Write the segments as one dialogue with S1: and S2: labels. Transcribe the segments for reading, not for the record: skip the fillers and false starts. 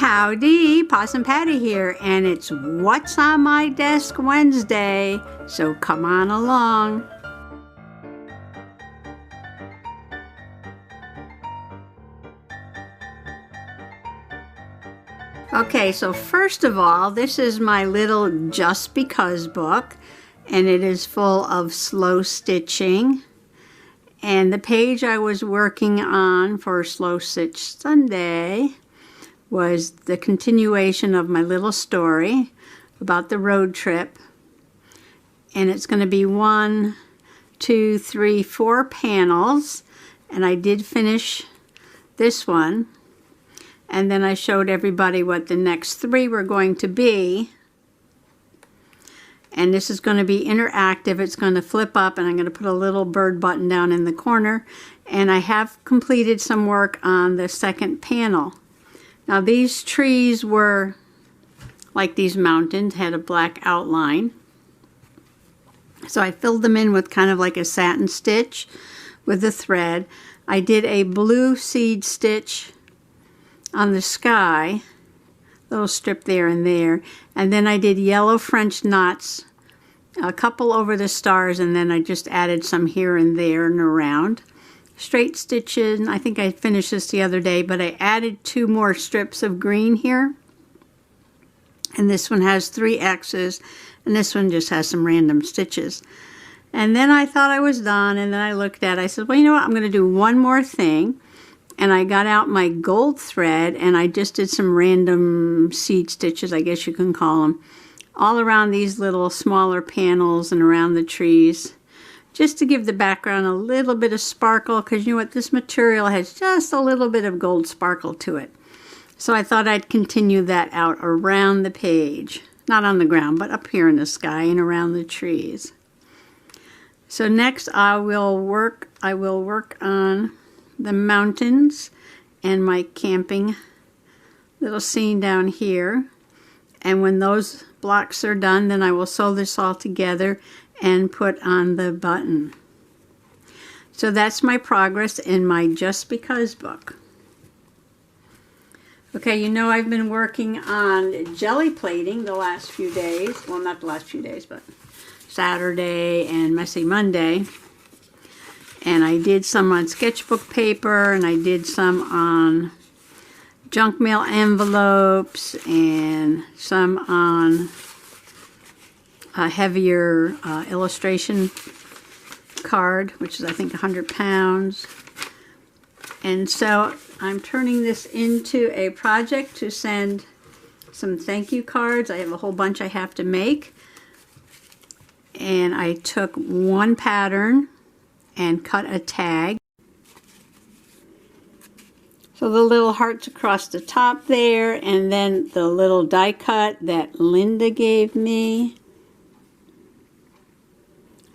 S1: Howdy, Possum Patty here, and it's What's on My Desk Wednesday, so come on along. Okay, so first of all, this is my little Just Because book, and it is full of slow stitching. And the page I was working on for Slow Stitch Sunday was the continuation of my little story about the road trip. And it's going to be 1, 2, 3, 4 panels. And I did finish this one. And then I showed everybody what the next 3 were going to be. And this is going to be interactive. It's going to flip up, and I'm going to put a little bird button down in the corner. And I have completed some work on the second panel. Now these trees were like these mountains, had a black outline. So I filled them in with kind of like a satin stitch with the thread. I did a blue seed stitch on the sky, little strip there and there. And then I did yellow French knots, a couple over the stars, and then I just added some here and there and around. Straight stitches, I think I finished this the other day, but I added 2 more strips of green here. And this one has 3 X's, and this one just has some random stitches. And then I thought I was done, and then I looked at it, I said, well, you know what, I'm going to do one more thing. And I got out my gold thread, and I just did some random seed stitches, I guess you can call them, all around these little smaller panels and around the trees, just to give the background a little bit of sparkle, because you know what, this material has just a little bit of gold sparkle to it. So I thought I'd continue that out around the page, not on the ground, but up here in the sky and around the trees. So next I will work on the mountains and my camping little scene down here. And when those blocks are done, then I will sew this all together and put on the button. So that's my progress in my Just Because book. Okay, you know I've been working on jelly plating the last few days. Well, not the last few days, but Saturday and Messy Monday. And I did some on sketchbook paper, and I did some on junk mail envelopes, and some on a heavier illustration card, which is I think 100 pounds. And so I'm turning this into a project to send some thank you cards. I have a whole bunch I have to make. And I took one pattern and cut a tag. So the little hearts across the top there, and then the little die cut that Linda gave me.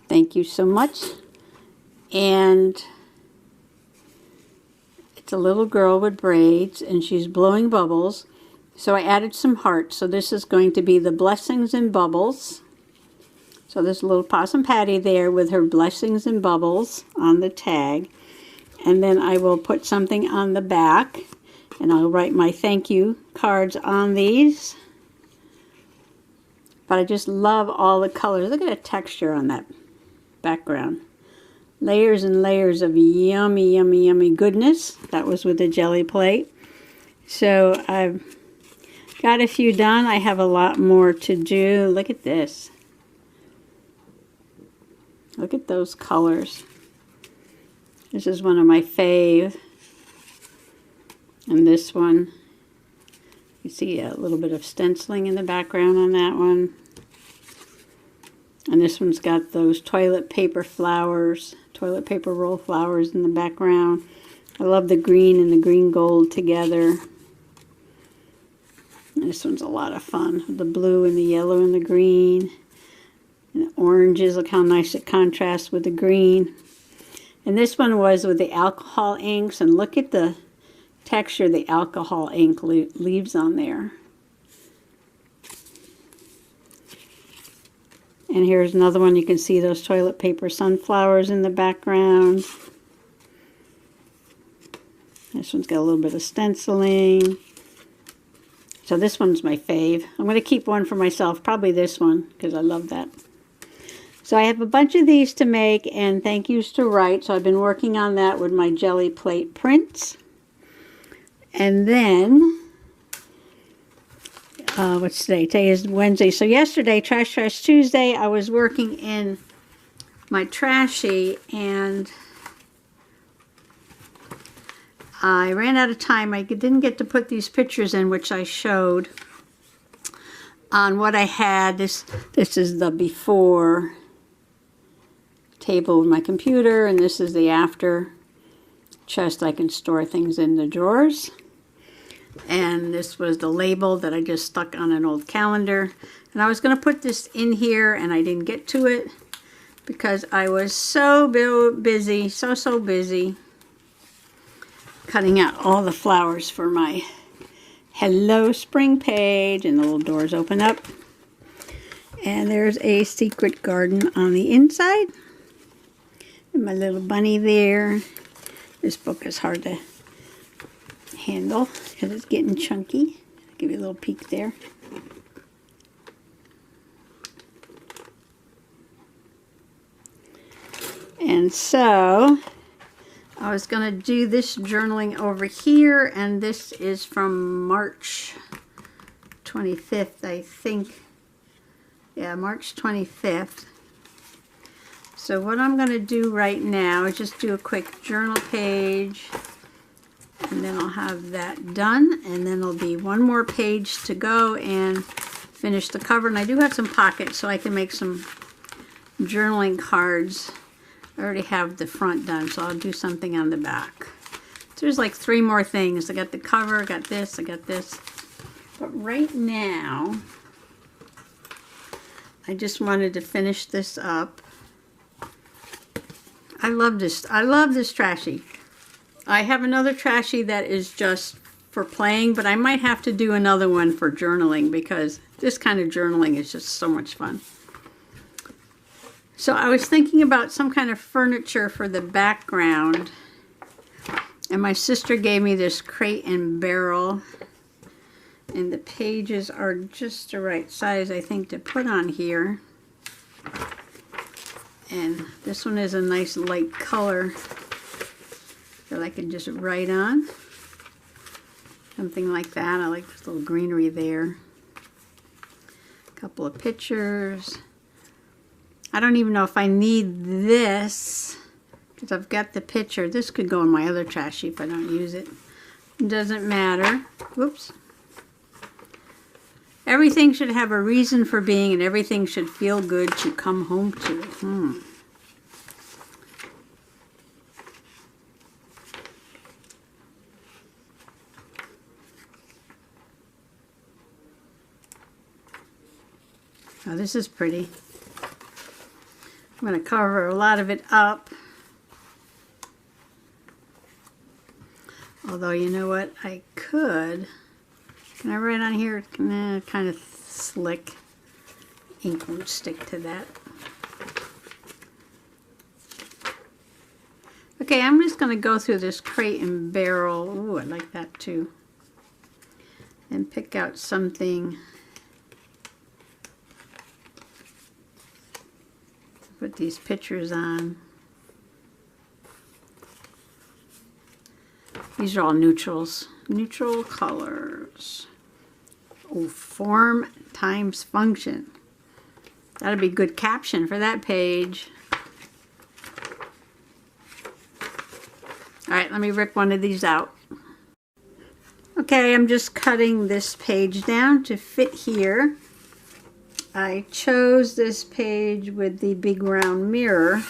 S1: Thank you so much. And it's a little girl with braids, and she's blowing bubbles. So I added some hearts. So this is going to be the blessings and bubbles. So there's a little Possum Patty there with her blessings and bubbles on the tag. And then I will put something on the back, and I'll write my thank you cards on these. But I just love all the colors. Look at the texture on that background. Layers and layers of yummy, yummy, yummy goodness. That was with the jelly plate. So I've got a few done. I have a lot more to do. Look at this. Look at those colors. This is one of my fave. And this one, you see a little bit of stenciling in the background on that one. And this one's got those toilet paper flowers, toilet paper roll flowers in the background. I love the green and the green gold together. And this one's a lot of fun. The blue and the yellow and the green. And the oranges, look how nice it contrasts with the green. And this one was with the alcohol inks, and look at the texture the alcohol ink leaves on there. And here's another one. You can see those toilet paper sunflowers in the background. This one's got a little bit of stenciling. So this one's my fave. I'm going to keep one for myself, probably this one, because I love that. So I have a bunch of these to make, and thank yous to write. So I've been working on that with my Gelli plate prints. And then, what's today? Today is Wednesday. So yesterday, Trash Tuesday, I was working in my Trashy, and I ran out of time. I didn't get to put these pictures in, which I showed on what I had. This is the before table with my computer, and this is the after chest. I can store things in the drawers. And this was the label that I just stuck on an old calendar. And I was going to put this in here, and I didn't get to it because I was so busy, so busy cutting out all the flowers for my Hello Spring page. And the little doors open up. And there's a secret garden on the inside. And my little bunny there. This book is hard to handle because it's getting chunky. I'll give you a little peek there. And so I was going to do this journaling over here, and this is from March 25th, I think. Yeah, March 25th. So what I'm going to do right now is just do a quick journal page, and then I'll have that done, and then there'll be one more page to go and finish the cover. And I do have some pockets, so I can make some journaling cards. I already have the front done, so I'll do something on the back. So there's like 3 more things. I got the cover, I got this, I got this. But right now, I just wanted to finish this up. I love this Trashy. I have another Trashy that is just for playing, but I might have to do another one for journaling because this kind of journaling is just so much fun. So I was thinking about some kind of furniture for the background, and my sister gave me this crate and barrel, and the pages are just the right size, I think, to put on here. And this one is a nice light color that I can just write on. Something like that. I like this little greenery there. A couple of pictures. I don't even know if I need this because I've got the picture. This could go in my other Trashy if I don't use it. It doesn't matter. Whoops. Everything should have a reason for being, and everything should feel good to come home to. Oh, this is pretty. I'm going to cover a lot of it up. Although, you know what? I could. Can I write on here? Kind of slick. Ink won't stick to that. Okay, I'm just going to go through this crate and barrel. Ooh, I like that too. And pick out something. Put these pictures on. These are all neutrals. Neutral colors. Oh, form times function. That'd be a good caption for that page. All right, let me rip one of these out. Okay, I'm just cutting this page down to fit here. I chose this page with the big round mirror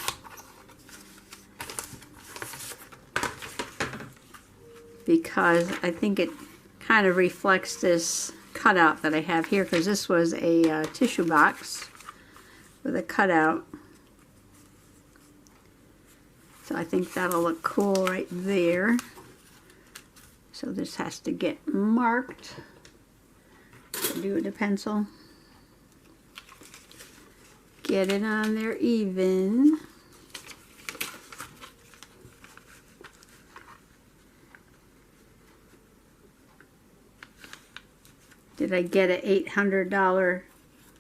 S1: because I think it kind of reflects this cutout that I have here, because this was a tissue box with a cutout. So I think that'll look cool right there. So this has to get marked. Do it with a pencil. Get it on there even. Did I get an $800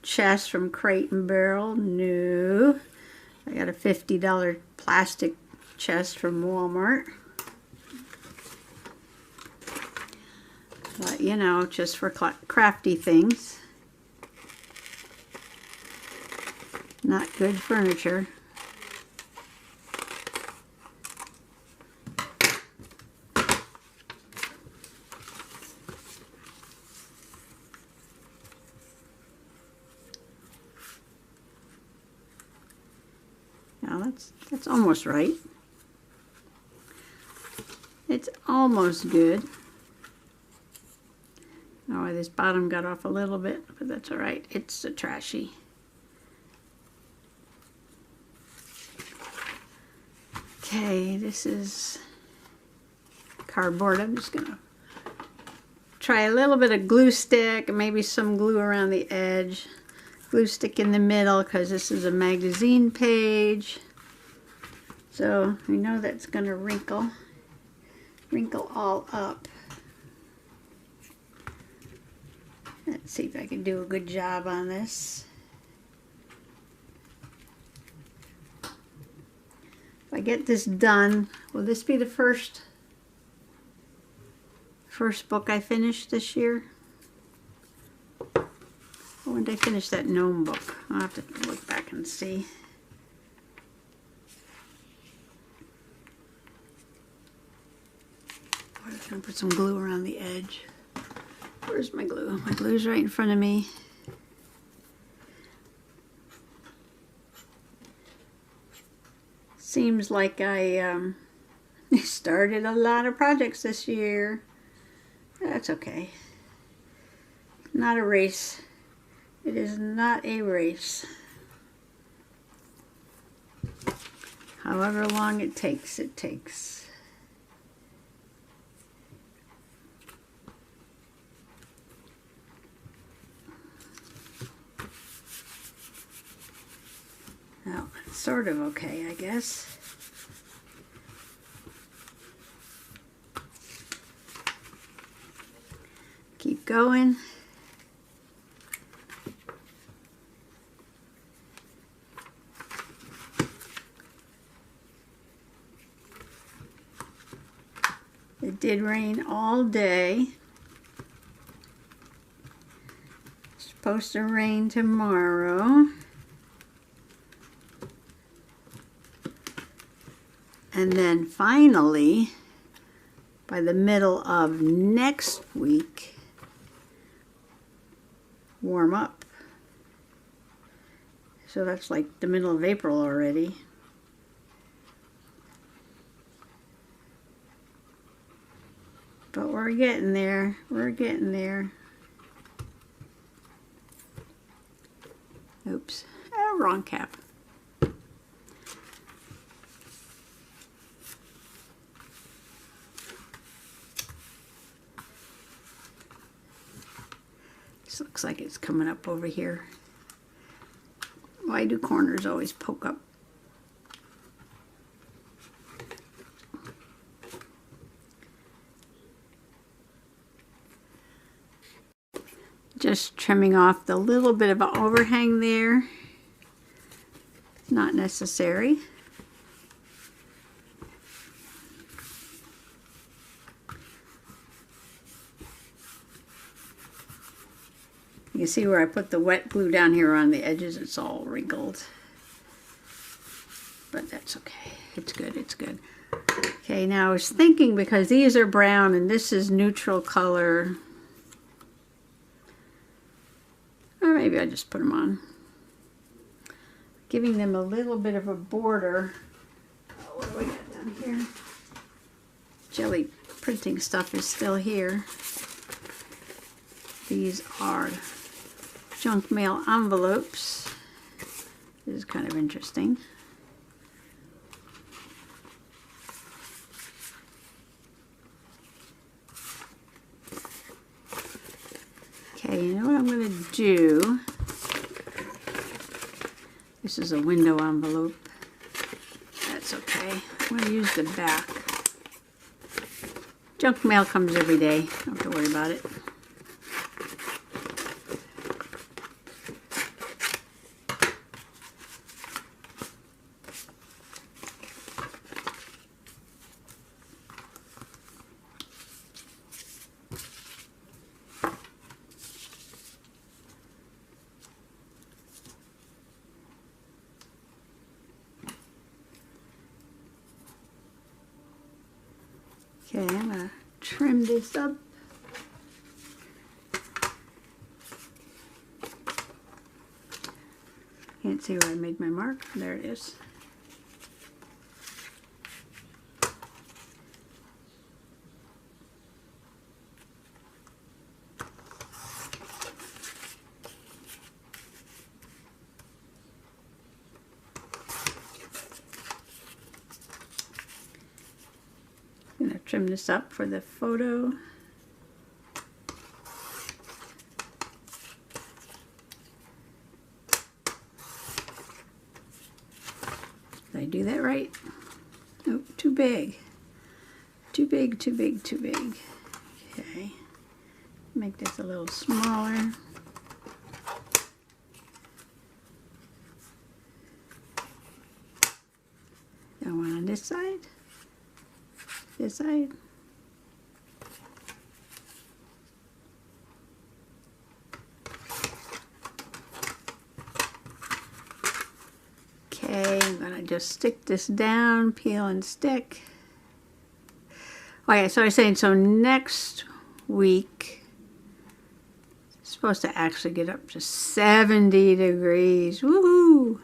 S1: chest from Crate and Barrel? No. I got a $50 plastic chest from Walmart. But, you know, just for crafty things. Not good furniture. Now that's almost right. It's almost good. Oh, this bottom got off a little bit, but that's all right. It's a Trashy. Okay, this is cardboard. I'm just gonna try a little bit of glue stick and maybe some glue around the edge. Glue stick in the middle because this is a magazine page. So I know that's gonna wrinkle all up. Let's see if I can do a good job on this. If I get this done, will this be the first book I finished this year? Or when did I finish that gnome book? I'll have to look back and see. I'm just gonna put some glue around the edge. Where's my glue? My glue's right in front of me. Seems like I started a lot of projects this year. That's okay. Not a race. It is not a race. However long it takes, it takes. Well, it's sort of okay, I guess. Keep going. It did rain all day. It's supposed to rain tomorrow. And then finally, by the middle of next week, warm up. So that's like the middle of April already. But we're getting there. We're getting there. Oops. Oh, wrong cap. This looks like it's coming up over here. Why do corners always poke up? Just trimming off the little bit of an overhang there. Not necessary. You can see where I put the wet glue down here on the edges. It's all wrinkled. But that's okay. It's good. It's good. Okay, now I was thinking because these are brown and this is neutral color. Or maybe I just put them on. Giving them a little bit of a border. Oh, what do we got down here? Gelli printing stuff is still here. These are junk mail envelopes. This is kind of interesting. Okay, you know what I'm going to do? This is a window envelope. That's okay. I'm going to use the back. Junk mail comes every day. Don't have to worry about it. Okay, I'm going to trim this up. Can't see where I made my mark. There it is. I'm going to trim this up for the photo. Did I do that right? Nope, too big. Too big, too big, too big. Okay. Make this a little smaller. Got one on this side. This side. Okay, I'm gonna just stick this down, peel and stick. Okay, so I was saying, so next week, it's supposed to actually get up to 70 degrees. Woohoo!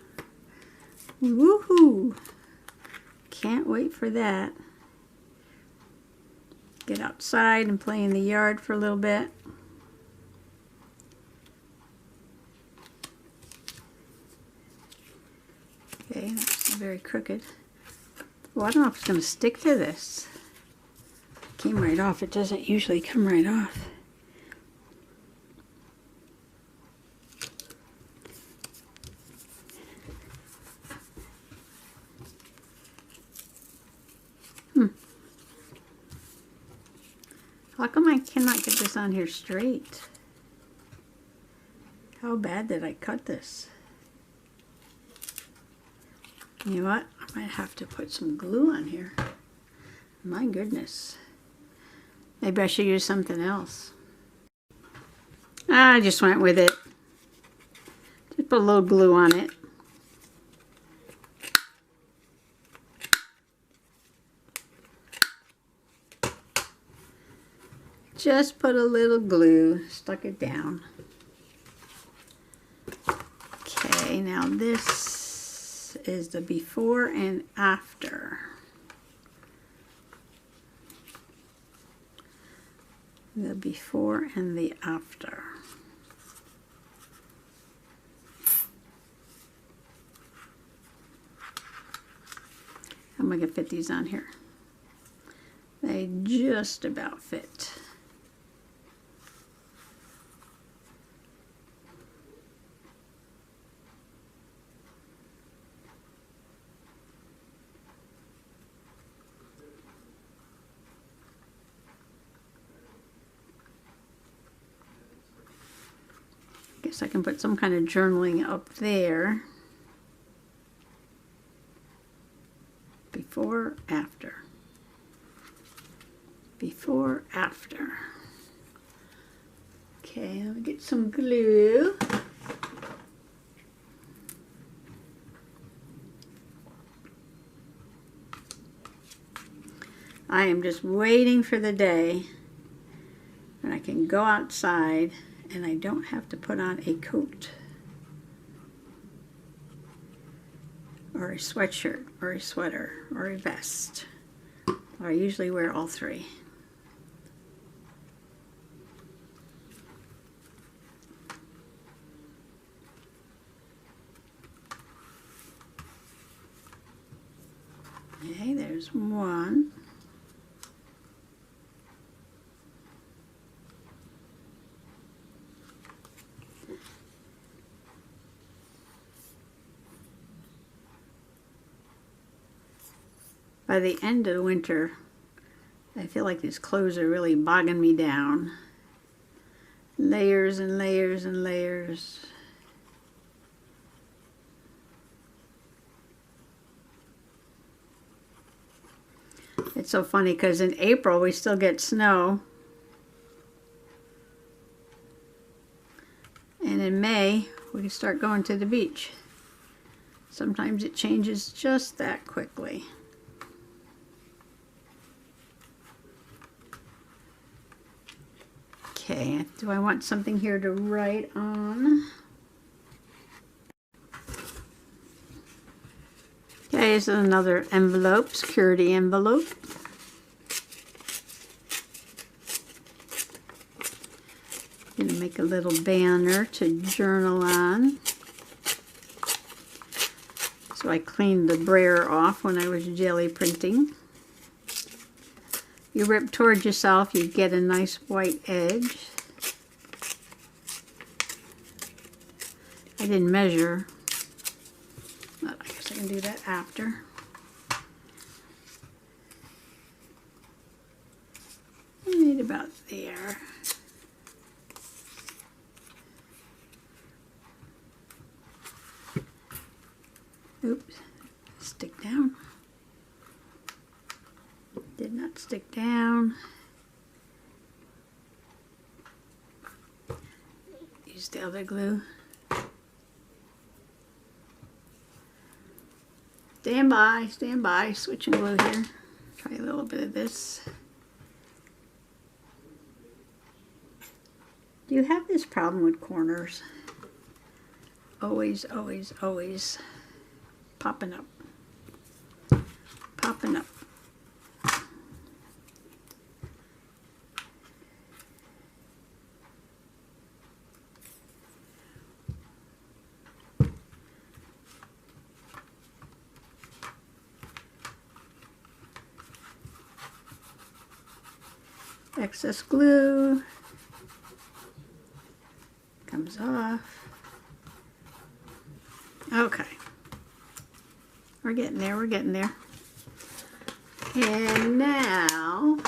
S1: Woohoo! Can't wait for that. Get outside and play in the yard for a little bit. Okay, that's very crooked. Well, I don't know if it's going to stick to this. It came right off. It doesn't usually come right off. How come I cannot get this on here straight? How bad did I cut this? You know what? I might have to put some glue on here. My goodness. Maybe I should use something else. I just went with it. Just put a little glue on it. Just put a little glue, stuck it down. Okay, now this is the before and after. The before and the after. How am I going to fit these on here? They just about fit. Guess I can put some kind of journaling up there. Before, after. Before, after. Okay, I'll get some glue. I am just waiting for the day when I can go outside and I don't have to put on a coat or a sweatshirt or a sweater or a vest. I usually wear all three. Okay, there's one. By the end of the winter, I feel like these clothes are really bogging me down. Layers and layers and layers. It's so funny because in April we still get snow. And in May we can start going to the beach. Sometimes it changes just that quickly. Okay, do I want something here to write on? Okay, this is another envelope, security envelope. Gonna make a little banner to journal on. So I cleaned the brayer off when I was jelly printing. You rip towards yourself, you get a nice white edge. I didn't measure, but I guess I can do that after. Right about there. Oops, stick down. Did not stick down. Use the other glue. Stand by, switching glue here. Try a little bit of this. Do you have this problem with corners? Always, always, always popping up. Popping up. Excess glue comes off. Okay. We're getting there, we're getting there. And now,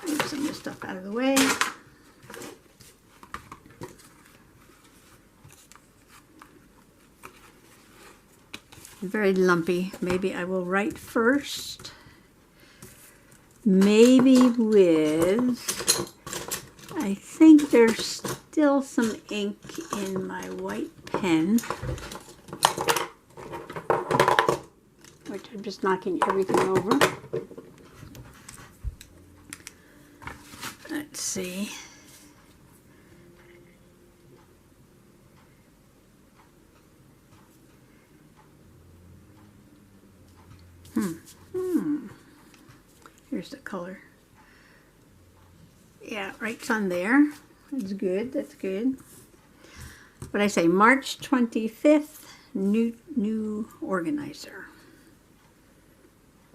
S1: move some of this stuff out of the way. Very lumpy. Maybe I will write first. Maybe with, I think there's still some ink in my white pen, which I'm just knocking everything over. Let's see. Here's the color. Yeah, right on there. That's good, that's good. But I say March 25th, new organizer.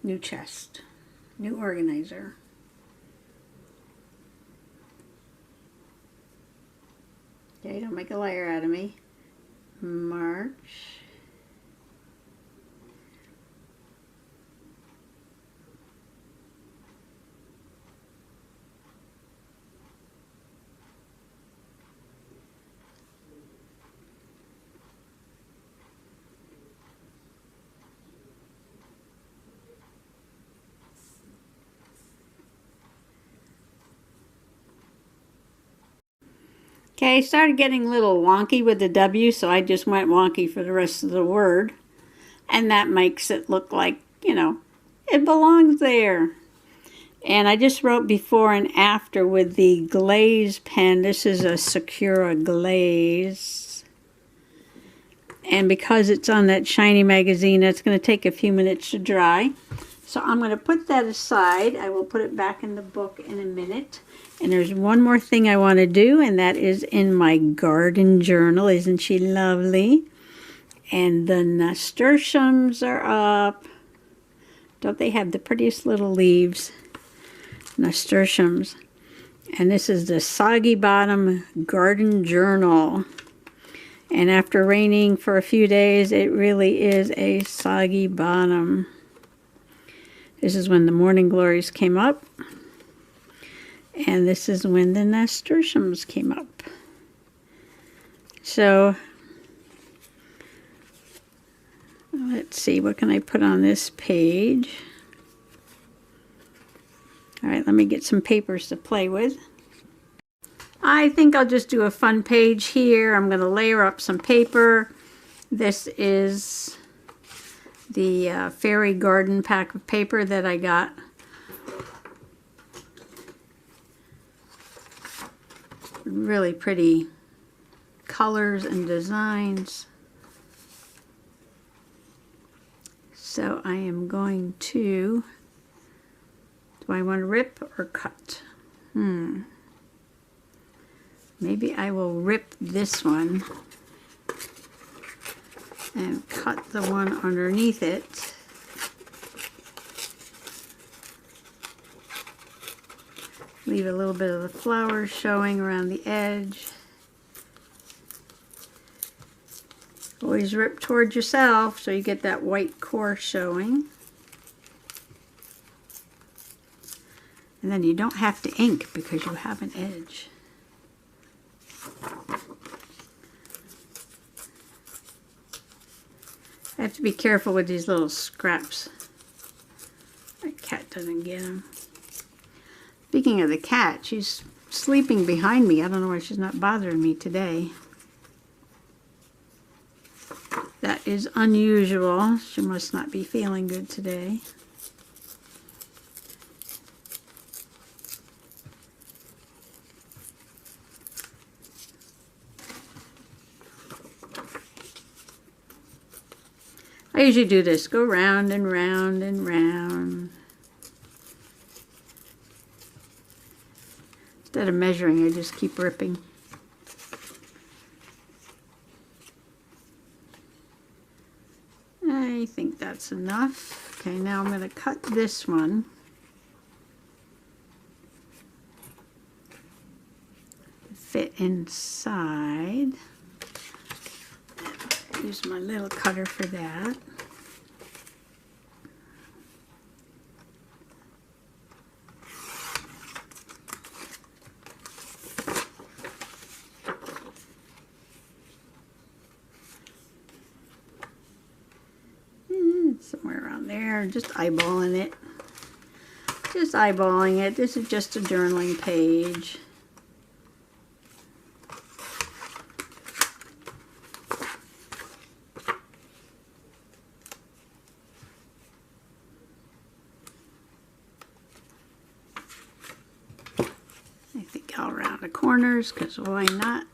S1: New chest. New organizer. Okay, don't make a liar out of me. March. Okay, I started getting a little wonky with the W, so I just went wonky for the rest of the word. And that makes it look like, you know, it belongs there. And I just wrote before and after with the glaze pen. This is a Sakura glaze. And because it's on that shiny magazine, it's going to take a few minutes to dry. So I'm going to put that aside. I will put it back in the book in a minute. And there's one more thing I want to do, and that is in my garden journal. Isn't she lovely? And the nasturtiums are up. Don't they have the prettiest little leaves? Nasturtiums. And this is the Soggy Bottom Garden Journal. And after raining for a few days, it really is a soggy bottom. This is when the morning glories came up. And this is when the nasturtiums came up. So, let's see, what can I put on this page? All right, let me get some papers to play with. I think I'll just do a fun page here. I'm going to layer up some paper. This is the Fairy Garden pack of paper that I got really pretty colors and designs. So I am going to, do I want to rip or cut? Maybe I will rip this one and cut the one underneath it. Leave a little bit of the flowers showing around the edge. Always rip towards yourself so you get that white core showing. And then you don't have to ink because you have an edge. I have to be careful with these little scraps. My cat doesn't get them. Speaking of the cat, she's sleeping behind me. I don't know why she's not bothering me today. That is unusual. She must not be feeling good today. I usually do this, go round and round and round. Instead of measuring, I just keep ripping. I think that's enough. Okay, now I'm going to cut this one. Fit inside. Use my little cutter for that. Somewhere around there, just eyeballing it. Just eyeballing it. This is just a journaling page. I think I'll round the corners because why not?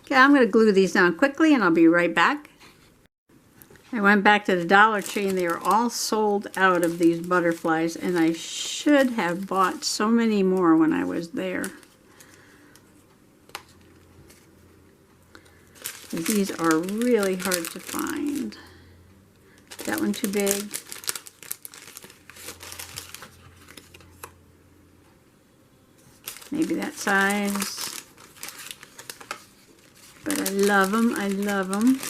S1: Okay, I'm going to glue these down quickly and I'll be right back. I went back to the Dollar Tree and they were all sold out of these butterflies, and I should have bought so many more when I was there. These are really hard to find. That one too big? Maybe that size. But I love them, I love them.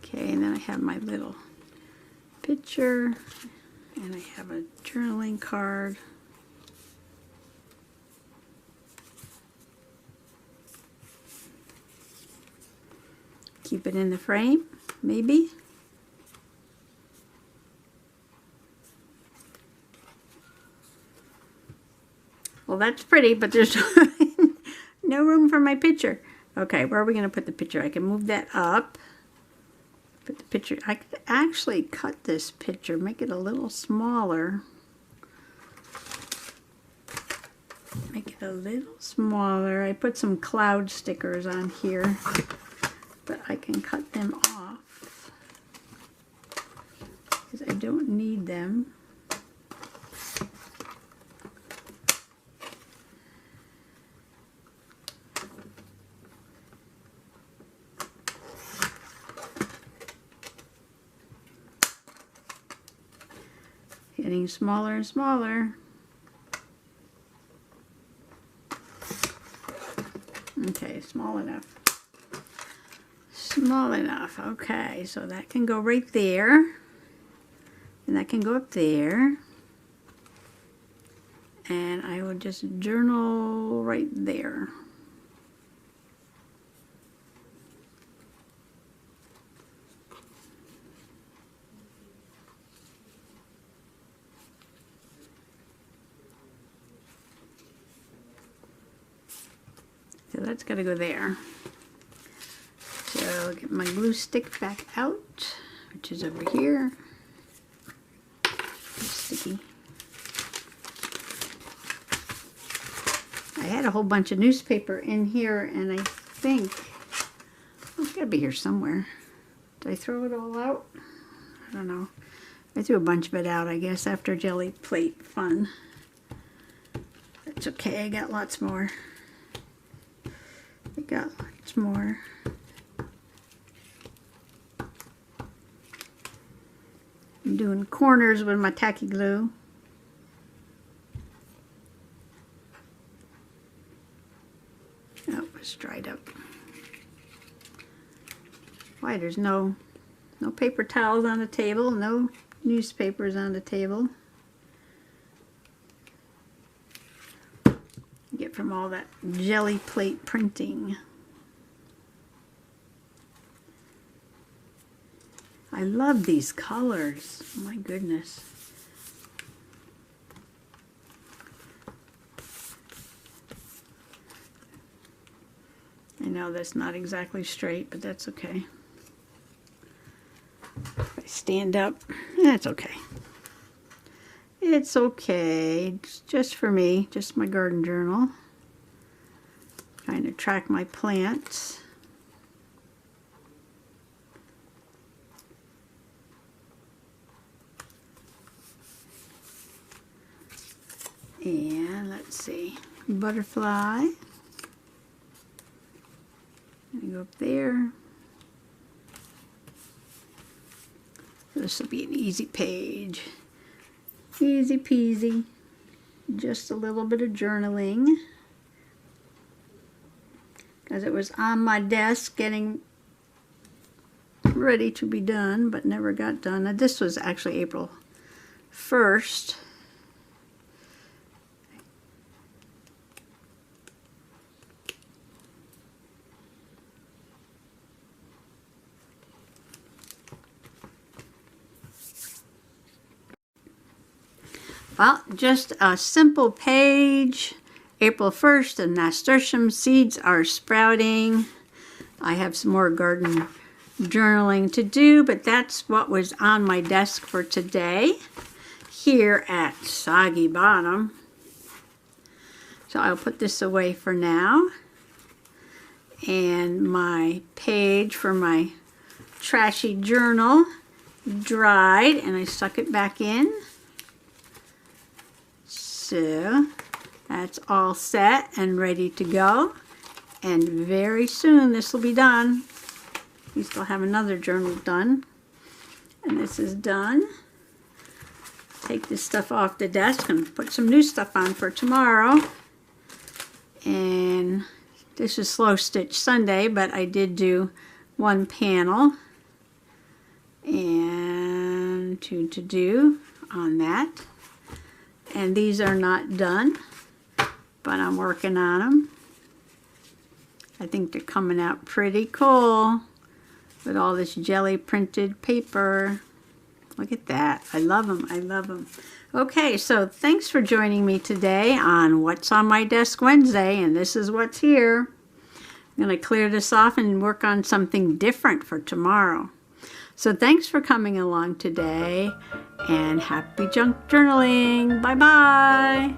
S1: Okay, and then I have my little picture, and I have a journaling card. Keep it in the frame, maybe. Well, that's pretty, but there's no room for my picture. Okay, where are we going to put the picture? I can move that up. Put the picture. I could actually cut this picture, make it a little smaller. Make it a little smaller. I put some cloud stickers on here, but I can cut them off because I don't need them. Getting smaller and smaller. Okay, small enough. Small enough. Okay, so that can go right there. And that can go up there. And I will just journal right there. So that's got to go there. So get my glue stick back out, which is over here. It's sticky. I had a whole bunch of newspaper in here, and I think, oh, it's got to be here somewhere. Did I throw it all out? I don't know. I threw a bunch of it out, I guess, after Gelli plate fun. That's okay, I got lots more. I got lots more. I'm doing corners with my tacky glue. Oh, it's dried up. Why, there's no paper towels on the table, no newspapers on the table. Get from all that Gelli plate printing. I love these colors. Oh my goodness. I know that's not exactly straight, but that's okay. If I stand up, that's okay. It's okay. It's just for me, just my garden journal. Trying to track my plants. And let's see, butterfly. Go up there. This will be an easy page. Easy peasy. Just a little bit of journaling. Because it was on my desk getting ready to be done, but never got done. Now, this was actually April 1st. Well, just a simple page. April 1st, the nasturtium seeds are sprouting. I have some more garden journaling to do, but that's what was on my desk for today here at Soggy Bottom. So I'll put this away for now. And my page for my Trashy journal dried, and I stuck it back in. So that's all set and ready to go, and very soon this will be done. We still have another journal done, and this is done. Take this stuff off the desk and put some new stuff on for tomorrow. And this is Slow Stitch Sunday, but I did do one panel and two to do on that. And these are not done, but I'm working on them. I think they're coming out pretty cool with all this Gelli printed paper. Look at that. I love them. I love them. Okay, so thanks for joining me today on What's on My Desk Wednesday, and this is what's here. I'm going to clear this off and work on something different for tomorrow. So thanks for coming along today, and happy junk journaling. Bye-bye.